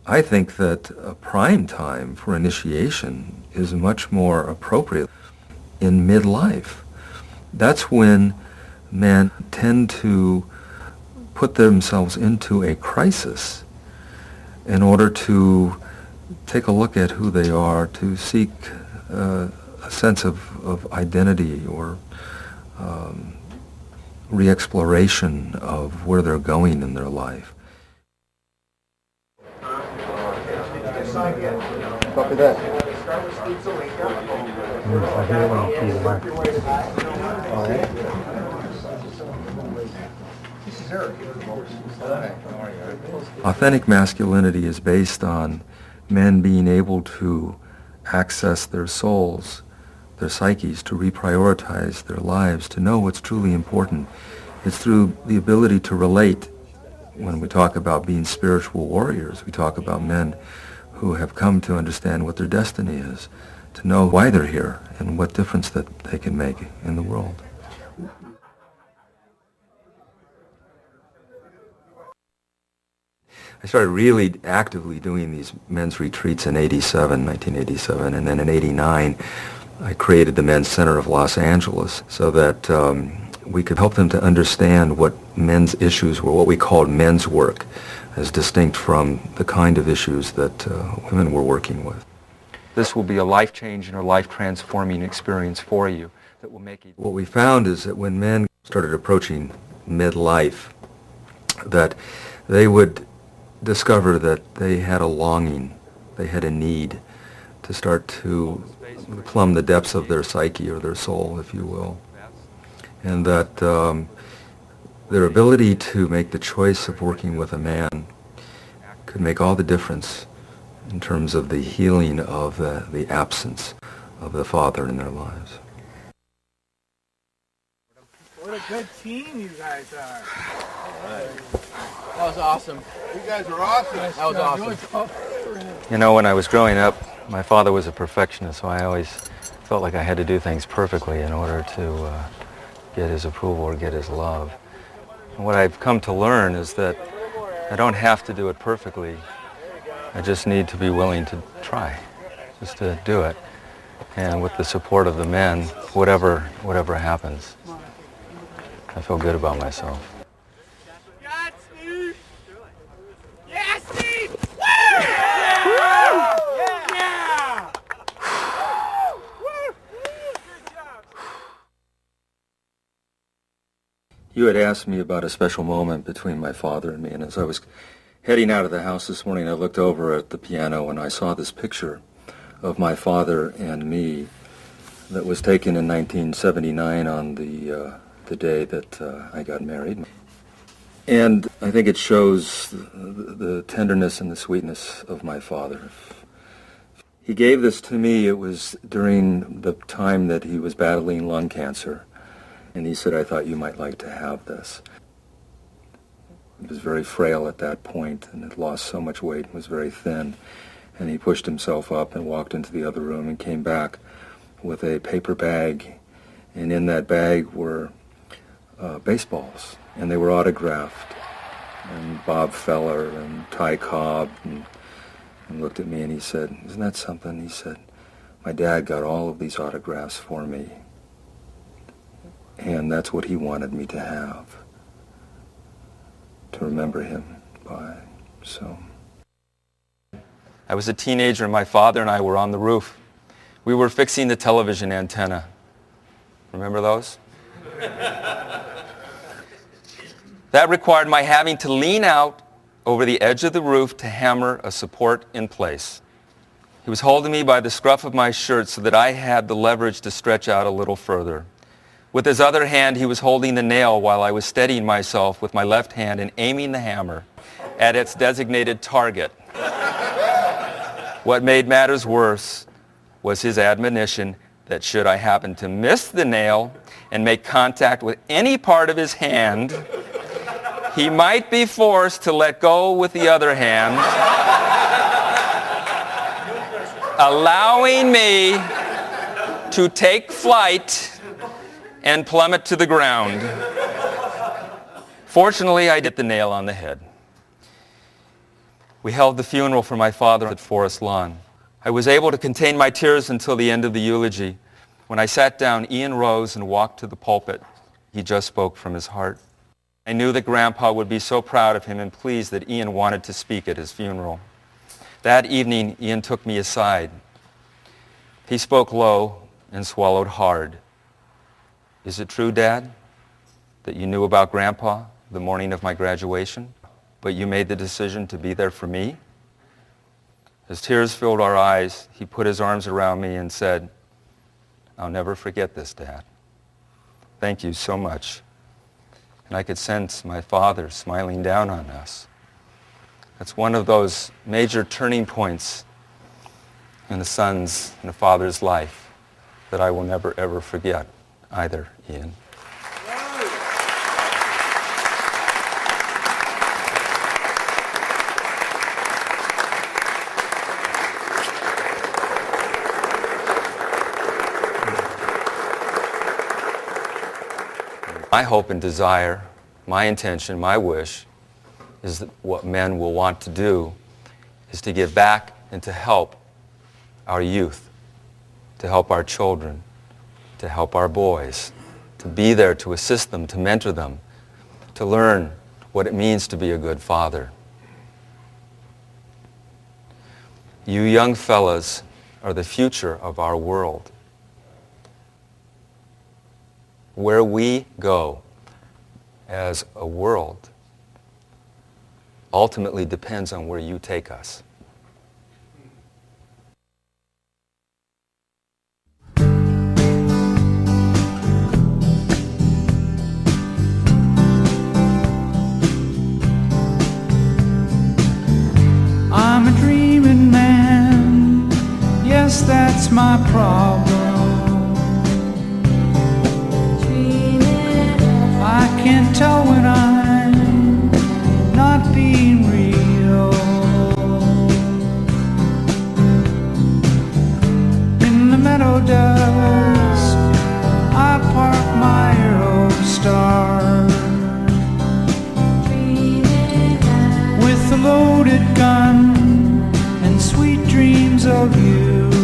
I think that a prime time for initiation is much more appropriate in midlife. That's when men tend to put themselves into a crisis in order to take a look at who they are, to seek a sense of identity or re-exploration of where they're going in their life. Copy that. Authentic masculinity is based on men being able to access their souls, their psyches, to reprioritize their lives, to know what's truly important. It's through the ability to relate. When we talk about being spiritual warriors, we talk about men who have come to understand what their destiny is, to know why they're here and what difference that they can make in the world. I started really actively doing these men's retreats in 1987, and then in 89 I created the Men's Center of Los Angeles so that we could help them to understand what men's issues were, what we called men's work, as distinct from the kind of issues that women were working with. This will be a life-changing or life-transforming experience for you that will make you... What we found is that when men started approaching midlife, that they would discover that they had a longing, they had a need to start to plumb the depths of their psyche or their soul, if you will. And that their ability to make the choice of working with a man could make all the difference in terms of the healing of the absence of the father in their lives. What a good team you guys are. That was awesome. You guys are awesome. That was awesome. You know, when I was growing up, my father was a perfectionist, so I always felt like I had to do things perfectly in order to get his approval or get his love. And what I've come to learn is that I don't have to do it perfectly. I just need to be willing to try, just to do it. And with the support of the men, whatever happens, I feel good about myself. God, Steve! Yeah, Steve! Woo! Yeah! You had asked me about a special moment between my father and me, and as I was heading out of the house this morning, I looked over at the piano and I saw this picture of my father and me that was taken in 1979 on the day that I got married. And I think it shows the tenderness and the sweetness of my father. He gave this to me, it was during the time that he was battling lung cancer. And he said, I thought you might like to have this. He was very frail at that point and had lost so much weight and was very thin. And he pushed himself up and walked into the other room and came back with a paper bag. And in that bag were baseballs, and they were autographed. And Bob Feller and Ty Cobb and looked at me and he said, isn't that something? He said, my dad got all of these autographs for me. And that's what he wanted me to have, to remember him by. So I was a teenager and my father and I were on the roof. We were fixing the television antenna. Remember those? That required my having to lean out over the edge of the roof to hammer a support in place. He was holding me by the scruff of my shirt so that I had the leverage to stretch out a little further. With his other hand, he was holding the nail while I was steadying myself with my left hand and aiming the hammer at its designated target. What made matters worse was his admonition that should I happen to miss the nail and make contact with any part of his hand, he might be forced to let go with the other hand, allowing me to take flight and plummet to the ground. Fortunately, I hit the nail on the head. We held the funeral for my father at Forest Lawn. I was able to contain my tears until the end of the eulogy. When I sat down, Ian rose and walked to the pulpit. He just spoke from his heart. I knew that Grandpa would be so proud of him and pleased that Ian wanted to speak at his funeral. That evening, Ian took me aside. He spoke low and swallowed hard. "Is it true, Dad, that you knew about Grandpa the morning of my graduation, but you made the decision to be there for me?" As tears filled our eyes, he put his arms around me and said, "I'll never forget this, Dad. Thank you so much." And I could sense my father smiling down on us. That's one of those major turning points in the son's and the father's life that I will never, ever forget either, Ian. My hope and desire, my intention, my wish, is that what men will want to do is to give back and to help our youth, to help our children, to help our boys, to be there to assist them, to mentor them, to learn what it means to be a good father. You young fellas are the future of our world. Where we go as a world ultimately depends on where you take us. I'm a dreaming man, yes, that's my problem. I can't tell when I'm not being real. In the meadow dust, I park my Aerostar with a loaded gun and sweet dreams of you.